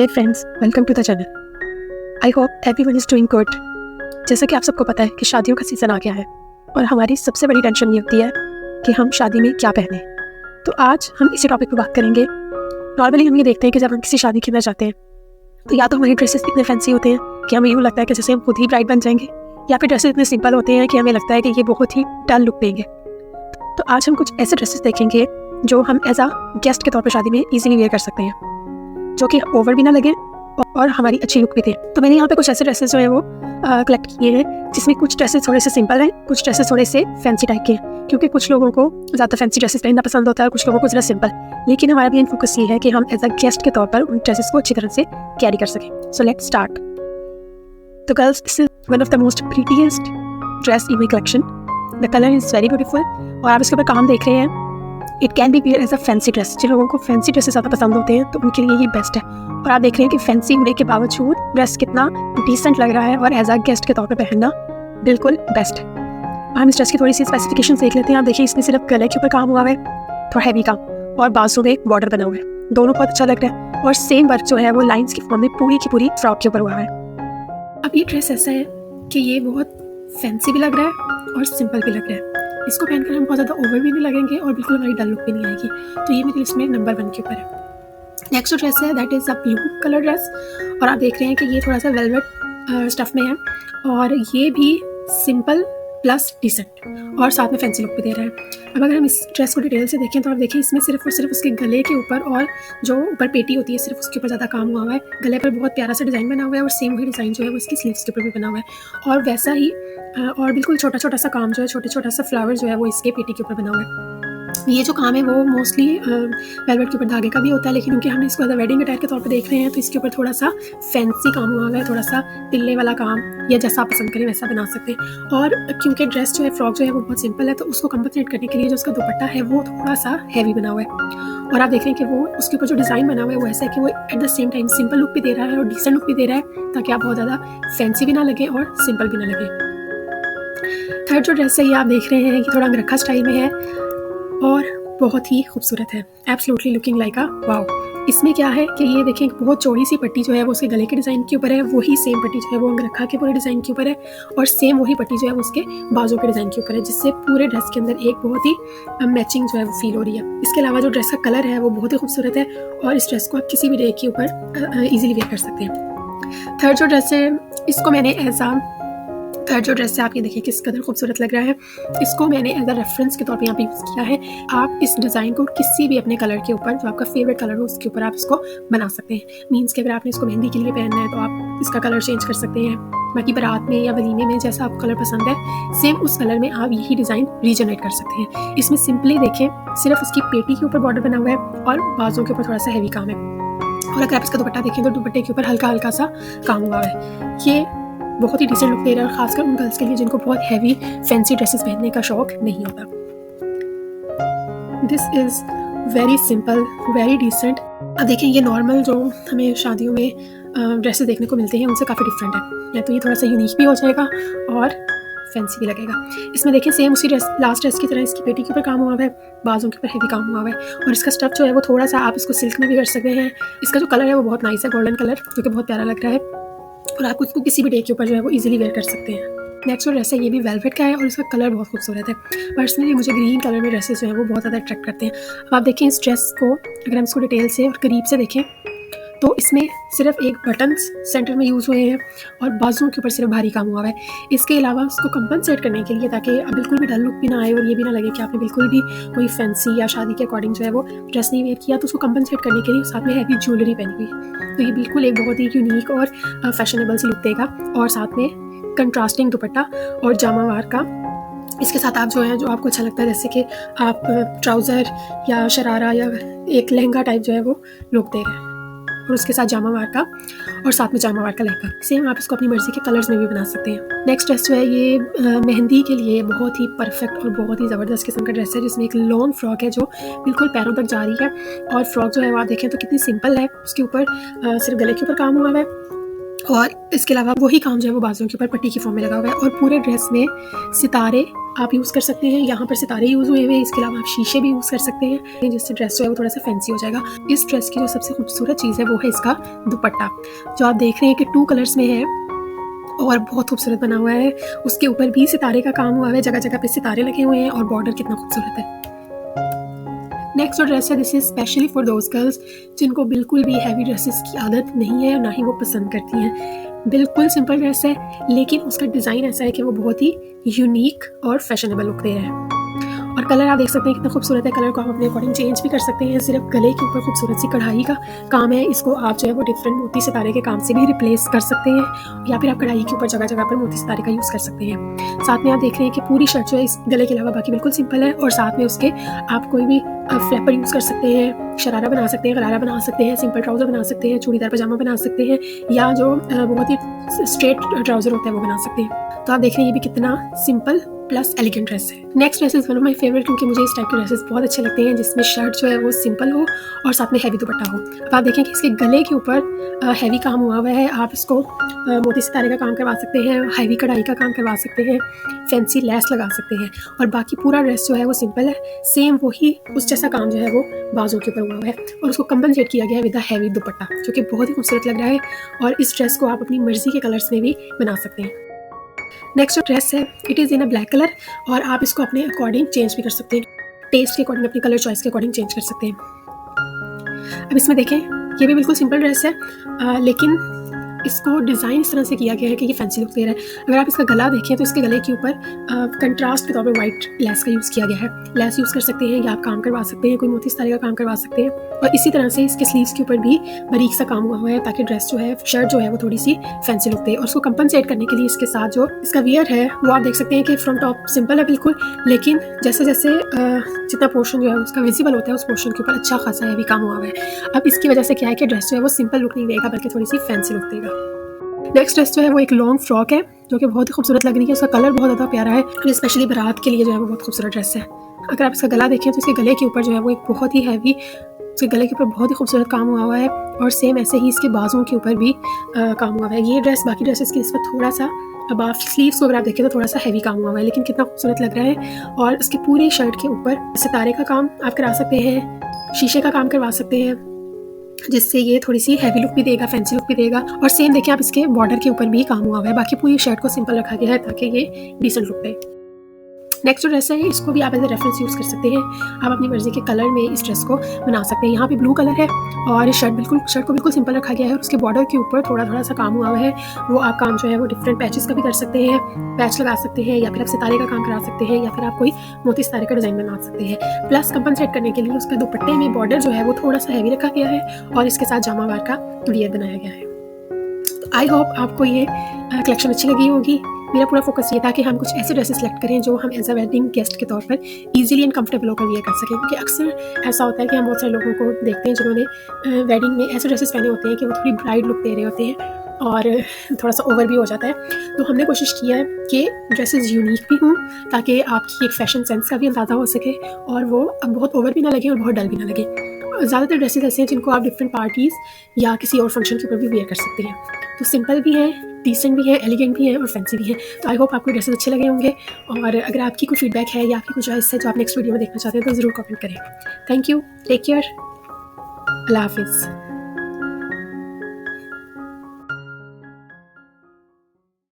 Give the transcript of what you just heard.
Hey friends, welcome to the channel. I hope everyone is doing good. जैसा कि आप सबको पता है कि शादियों का सीज़न आ गया है और हमारी सबसे बड़ी टेंशन ये होती है कि हम शादी में क्या पहने। तो आज हम इसी टॉपिक पर बात करेंगे। नॉर्मली हम ये देखते हैं कि जब हम किसी शादी के अंदर जाते हैं तो या तो हमारे ड्रेसेस इतने फैंसी होते हैं कि हमें यूँ लगता है कि जैसे हम खुद ही ब्राइड बन जाएंगे, या फिर ड्रेसेस इतने सिंपल होते हैं कि हमें लगता है कि ये बहुत ही डल लुक देंगे। तो आज हम कुछ ऐसे ड्रेसेस देखेंगे जो हम एज आ गेस्ट के तौर पर शादी में ईजिली वेयर कर सकते हैं, जो कि ओवर भी ना लगे और हमारी अच्छी लुक भी दे। तो मैंने यहाँ पे कुछ ऐसे ड्रेसेस जो है वो कलेक्ट किए हैं, जिसमें कुछ ड्रेसेस थोड़े से सिंपल हैं, कुछ ड्रेसेस थोड़े से फैंसी टाइप के हैं, क्योंकि कुछ लोगों को ज़्यादा फैंसी ड्रेसेस पहनना पसंद होता है, कुछ लोगों को ज़रा सिंपल। लेकिन हमारा मेन फोकस ये है कि हम एज अ गेस्ट के तौर पर उन ड्रेसेस को अच्छी तरह से कैरी कर सकें। So let's start. तो girls, this is one of the most prettiest dress in my collection. The colour is very beautiful और आप इसके ऊपर काम देख रहे हैं। It can be wear as a fancy dress. जिन लोगों को फैंसी ड्रेसेस ज़्यादा पसंद होते हैं तो उनके लिए ये बेस्ट है। और आप देख रहे हैं कि फैंसी होने के बावजूद ड्रेस कितना डिसेंट लग रहा है और एज अ गेस्ट के तौर पर पहनना बिल्कुल बेस्ट है। हम इस ड्रेस की थोड़ी सी स्पेसिफिकेशन देख लेते हैं। आप देखिए, इसमें सिर्फ गले के ऊपर काम हुआ है, थोड़ा हैवी काम, और बाजू में बॉर्डर बना हुआ है। दोनों बहुत अच्छा लग रहा है और सेम वर्क जो है वो लाइंस की फॉर्म में पूरी की पूरी फ्रॉक के ऊपर हुआ है। अब ये ड्रेस ऐसा है कि ये बहुत फैंसी भी लग रहा है और सिंपल भी लग रहा है। इसको पहनकर हम बहुत ज़्यादा ओवर भी नहीं लगेंगे और बिल्कुल हमारी डल लुक भी नहीं आएगी। तो ये मेरी लिस्ट में नंबर 1 के ऊपर है। नेक्स्ट जो ड्रेस है that is a blue colour dress, और आप देख रहे हैं कि ये थोड़ा सा वेलवेट स्टफ में है और ये भी सिंपल प्लस डिसेंट और साथ में फैंसी लुक भी दे रहा है। अब अगर हम इस ड्रेस को डिटेल से देखें तो आप देखिए, इसमें सिर्फ और सिर्फ उसके गले के ऊपर और जो ऊपर पेटी होती है सिर्फ उसके ऊपर ज़्यादा काम हुआ है। गले पर बहुत प्यारा सा डिज़ाइन बना हुआ है और सेम वही डिज़ाइन जो है वो इसकी स्लीव्स के ऊपर भी बना हुआ है और वैसा ही और बिल्कुल छोटा छोटा सा काम जो है, छोटा सा फ्लावर जो है वो इसके पेटी के ऊपर बना हुआ है। ये जो काम है वो मोस्टली वेलवेट के ऊपर धागे का भी होता है, लेकिन क्योंकि हम इसको एज अ वेडिंग अटायर के तौर पे देख रहे हैं तो इसके ऊपर थोड़ा सा फैंसी काम हुआ है, थोड़ा सा तिल्ले वाला काम, या जैसा आप पसंद करें वैसा बना सकते हैं। और क्योंकि ड्रेस जो है, फ्रॉक जो है वो बहुत सिंपल है, तो उसको कंपनसेट करने के लिए जो उसका दुपट्टा है वो थोड़ा सा हैवी बना हुआ है। और आप देख रहे हैं कि वो उसके ऊपर जो डिज़ाइन बना हुआ है वो ऐसा है कि वो at the same time simple look भी दे रहा है और डिसेंट लुक भी दे रहा है, ताकि आप बहुत ज़्यादा फैंसी भी ना लगे और सिंपल भी ना लगे। थर्ड जो ड्रेस है ये आप देख रहे हैं कि थोड़ा अंगरखा स्टाइल में है और बहुत ही खूबसूरत है। Absolutely looking like a wow. इसमें क्या है कि ये देखें, बहुत चौड़ी सी पट्टी जो है वो उसके गले के डिज़ाइन के ऊपर है, वही सेम पट्टी जो है वो अंगरखा के पूरे डिज़ाइन के ऊपर है, और सेम वही पट्टी जो है वो उसके बाजू के डिज़ाइन के ऊपर है, जिससे पूरे ड्रेस के अंदर एक बहुत ही मैचिंग जो है वो फील हो रही है। इसके अलावा जो ड्रेस का कलर है वो बहुत ही खूबसूरत है और इस ड्रेस को आप किसी भी डे के ऊपर ईजिली वेयर कर सकते हैं। थर्ड जो ड्रेस है इसको मैंने थर्ड जो ड्रेस है आप ये देखिए किस कदर खूबसूरत लग रहा है। इसको मैंने एज अ रेफरेंस के तौर पे यहाँ पे यूज़ किया है। आप इस डिज़ाइन को किसी भी अपने कलर के ऊपर, जो आपका फेवरेट कलर हो उसके ऊपर आप इसको बना सकते हैं। मीन्स कि अगर आपने इसको मेहंदी के लिए पहनना है तो आप इसका कलर चेंज कर सकते हैं, बाकी बारात में या वलीमे में जैसा आपको कलर पसंद है सेम उस कलर में आप यही डिज़ाइन रीजनरेट कर सकते हैं। इसमें सिंपली देखें, सिर्फ इसकी पेटी के ऊपर बॉर्डर बना हुआ है और बाजू के ऊपर थोड़ा सा हैवी काम है, और अगर आप इसका दुपट्टा देखें तो दुपट्टे के ऊपर हल्का हल्का सा काम हुआ है। ये बहुत ही डिसेंट लुक दे रहा है, और खासकर उन गर्ल्स के लिए जिनको बहुत हैवी फैंसी ड्रेसेस पहनने का शौक नहीं होता। This is very simple, very decent. अब देखें, ये नॉर्मल जो हमें शादियों में ड्रेसेस देखने को मिलते हैं उनसे काफ़ी डिफरेंट है, या तो ये थोड़ा सा यूनिक भी हो जाएगा और फैंसी भी लगेगा। इसमें देखें सेम उसी ड्रेस, लास्ट ड्रेस की तरह इसकी पेटी के ऊपर काम हुआ है, बाजू के ऊपर हैवी काम हुआ है, और इसका स्टफ जो है वो थोड़ा सा आप इसको सिल्क में भी कर सकते हैं। इसका जो कलर है वो बहुत नाइस है, गोल्डन कलर, जो कि बहुत प्यारा लग रहा है, और आप उसको किसी भी डे के ऊपर जो है वो इजीली वेयर कर सकते हैं। नेक्स्ट जो ड्रेस है ये भी वेलवेट का है और इसका कलर बहुत खूबसूरत है। पर्सनली मुझे ग्रीन कलर में ड्रेसेस जो है वो बहुत ज़्यादा अट्रैक्ट करते हैं। अब आप देखें इस ड्रेस को, अगर हम इसको डिटेल से और करीब से देखें तो इसमें सिर्फ एक बटन्स सेंटर में यूज़ हुए हैं और बाजुओं के ऊपर सिर्फ भारी काम हुआ है। इसके अलावा उसको कंपनसेट करने के लिए, ताकि बिल्कुल भी डल लुक भी ना आए और ये भी ना लगे कि आपने बिल्कुल भी कोई फैंसी या शादी के अकॉर्डिंग जो है वो ड्रेस नहीं वेयर किया, तो उसको कंपनसेट करने के लिए साथ में हैवी ज्वेलरी पहनी हुई है। तो ये बिल्कुल एक बहुत ही यूनिक और फैशनेबल सी लुक देगा, और साथ में कंट्रास्टिंग दुपट्टा और जामावार का इसके साथ आप जो है, जो आपको अच्छा लगता है, जैसे कि आप ट्राउज़र या शरारा या एक लहंगा टाइप जो है वो लुक दे रहे हैं, और उसके साथ जामावार का और साथ में जामावार का लहंगा। सेम आप इसको अपनी मर्ज़ी के कलर्स में भी बना सकते हैं। नेक्स्ट ड्रेस जो है ये मेहंदी के लिए बहुत ही परफेक्ट और बहुत ही ज़बरदस्त किस्म का ड्रेस है, जिसमें एक लॉन्ग फ्रॉक है जो बिल्कुल पैरों तक जा रही है, और फ्रॉक जो है वो आप देखें तो कितनी सिंपल है। उसके ऊपर सिर्फ गले के ऊपर काम हुआ है और इसके अलावा वही काम जो है वो बाजुओं के ऊपर पट्टी की फॉर्म में लगा हुआ है। और पूरे ड्रेस में सितारे आप यूज़ कर सकते हैं, यहाँ पर सितारे यूज़ हुए हैं। इसके अलावा आप शीशे भी यूज़ कर सकते हैं, जिससे ड्रेस जो है वो थोड़ा सा फैंसी हो जाएगा। इस ड्रेस की जो सबसे खूबसूरत चीज़ है वो है इसका दुपट्टा, जो आप देख रहे हैं कि 2 कलर्स में है और बहुत खूबसूरत बना हुआ है। उसके ऊपर भी सितारे का काम हुआ है, जगह जगह पे सितारे लगे हुए हैं और बॉर्डर कितना खूबसूरत है। नेक्स्ट जो ड्रेस है, this is specially for those girls जिनको बिल्कुल भी हैवी ड्रेसेस की आदत नहीं है, ना ही वो पसंद करती हैं। बिल्कुल सिंपल ड्रेस है, लेकिन उसका डिज़ाइन ऐसा है कि वो बहुत ही यूनिक और फैशनेबल लुक दे रहा है। और कलर आप देख सकते हैं कितना खूबसूरत है। कलर को आप अपने अकॉर्डिंग चेंज भी कर सकते हैं। सिर्फ गले के ऊपर खूबसूरत सी कढ़ाई का काम है, इसको आप जो है वो डिफरेंट मोती सितारे के काम से भी रिप्लेस कर सकते हैं, या फिर आप कढ़ाई के ऊपर जगह जगह पर मोती सितारे का यूज़ कर सकते हैं। साथ में आप देख रहे हैं कि पूरी शर्ट जो है इस गले के अलावा बाकी बिल्कुल सिंपल है, और साथ में उसके आप कोई भी फ्लैपर यूज़ कर सकते हैं, शरारा बना सकते हैं, गरारा बना सकते हैं, सिंपल ट्राउज़र बना सकते हैं, चूड़ीदार पजामा बना सकते हैं, या जो बहुत ही स्ट्रेट ट्राउज़र होता है वो बना सकते हैं। तो आप देख रहे हैं ये भी कितना सिंपल प्लस एलिगेंट ड्रेस है। Next dress is one of my favourite, क्योंकि मुझे इस टाइप के ड्रेसेस बहुत अच्छे लगते हैं जिसमें शर्ट जो है वो सिंपल हो और साथ में हैवी दुपट्टा हो। अब आप देखें कि इसके गले के ऊपर हैवी काम हुआ हुआ है। आप इसको मोती सितारे का काम करवा सकते हैं, हैवी कढ़ाई का काम करवा सकते हैं, फैंसी लेस लगा सकते हैं, और बाकी पूरा ड्रेस जो है वो सिंपल है। सेम वही उस जैसा काम जो है वो बाजू के ऊपर हुआ हुआ है, और उसको कंपनसेट किया गया है विद द हैवी दुपट्टा, जो कि बहुत ही खूबसूरत लग रहा है। और इस ड्रेस को आप अपनी मर्जी के कलर्स में भी बना सकते हैं। नेक्स्ट जो ड्रेस है, it is in a black colour, और आप इसको अपने अकॉर्डिंग चेंज भी कर सकते हैं, टेस्ट के अकॉर्डिंग, अपनी कलर चॉइस के अकॉर्डिंग चेंज कर सकते हैं। अब इसमें देखें, ये भी बिल्कुल सिंपल ड्रेस है, लेकिन इसको डिज़ाइन इस तरह से किया गया है कि ये फैंसी लुक दे रहा है। अगर आप इसका गला देखें तो इसके गले के ऊपर कंट्रास्ट के तौर पर वाइट लेस का यूज़ किया गया है। लेस यूज़ कर सकते हैं, या आप काम करवा सकते हैं, कोई मोती सितारे का काम करवा सकते हैं। और इसी तरह से इसके स्लीव्स के ऊपर भी बारीक सा काम हुआ हुआ है, ताकि ड्रेस जो है, शर्ट जो है वो थोड़ी सी फैंसी लुक दे। और उसको कंपनसेट करने के लिए इसके साथ जो इसका वियर है वो आप देख सकते हैं कि फ्रंट टॉप सिंपल है बिल्कुल, लेकिन जैसे जैसे जितना पोर्शन जो है उसका विजिबल होता है, उस पोर्शन के ऊपर अच्छा खासा हैवी काम हुआ हुआ है। अब इसकी वजह से क्या है कि ड्रेस जो है वो सिंपल लुक नहीं देगा, बल्कि थोड़ी सी फैंसी लुक देगा। नेक्स्ट ड्रेस जो है वो एक लॉन्ग फ्रॉक है, जो कि बहुत ही खूबसूरत लग रही है। उसका कलर बहुत ज़्यादा प्यारा है, स्पेशली बारात के लिए जो है वो बहुत खूबसूरत ड्रेस है। अगर आप इसका गला देखें तो इसके गले के ऊपर जो है वो एक बहुत ही हैवी, उसके गले के ऊपर बहुत ही खूबसूरत काम हुआ है, और सेम ऐसे ही इसके बाजुओं के ऊपर भी काम हुआ है। ये ड्रेस बाकी ड्रेसेस की निस्बत थोड़ा सा, अब आप स्लीव्स को अगर आप देखें तो थोड़ा सा हैवी काम हुआ है, लेकिन कितना खूबसूरत लग रहा है। और इसकी पूरी शर्ट के ऊपर सितारे का काम आप करा सकते हैं, शीशे का काम करवा सकते हैं, जिससे ये थोड़ी सी हैवी लुक भी देगा, फैंसी लुक भी देगा। और सेम देखिए आप इसके बॉर्डर के ऊपर भी काम हुआ हुआ है। बाकी पूरी शर्ट को सिंपल रखा गया है ताकि ये डिसेंट लुक दे। नेक्स्ट जो ड्रेस है, इसको भी आप एज ए रेफरेंस यूज़ कर सकते हैं। आप अपनी मर्जी के कलर में इस ड्रेस को बना सकते हैं। यहाँ पे ब्लू कलर है, और शर्ट को बिल्कुल सिंपल रखा गया है, और उसके बॉर्डर के ऊपर थोड़ा थोड़ा सा काम हुआ हुआ है। वो आप काम जो है वो डिफरेंट पैचेस का भी कर सकते हैं, पैच लगा सकते हैं, या फिर आप सितारे का काम करा सकते हैं, या फिर आप कोई मोती सितारे का डिज़ाइन बना सकते हैं। प्लस कंपनसेट करने के लिए उसका दुपट्टे में बॉर्डर जो है वो थोड़ा सा हैवी रखा गया है, और इसके साथ जामावार का वियर बनाया गया है। तो आई होप आपको ये कलेक्शन अच्छी लगी होगी। मेरा पूरा फोकस ये था कि हम कुछ ऐसे ड्रेसेस सेलेक्ट करें जो हम एज अ वेडिंग गेस्ट के तौर पर इजीली एंड कंफर्टेबल होकर वियर कर सकें, क्योंकि अक्सर ऐसा होता है कि हम बहुत सारे लोगों को देखते हैं जिन्होंने वेडिंग में ऐसे ड्रेसेस पहने होते हैं कि वो थोड़ी ब्राइड लुक दे रहे होते हैं, और थोड़ा सा ओवर भी हो जाता है। तो हमने कोशिश किया है कि ड्रेसेस यूनिक भी हों, ताकि आपकी एक फ़ैशन सेंस का भी अंदाज़ा हो सके, और वो बहुत ओवर भी ना लगे और बहुत डल भी ना लगे। ज़्यादातर ड्रेसेस ऐसे हैं जिनको आप डिफरेंट पार्टीज़ या किसी और फंक्शन के ऊपर भी वेयर कर सकते हैं। तो सिंपल भी हैं, डिसेंट भी है, एलिगेंट भी है, और फैंसी भी है। तो आई होप आपको ड्रेसेस अच्छे लगे होंगे, और अगर आपकी कोई फीडबैक है या आपकी कोई चॉइस है जो आप नेक्स्ट वीडियो में देखना चाहते हैं तो ज़रूर कमेंट करें। थैंक यू, टेक केयर, अल्लाह हाफिज़।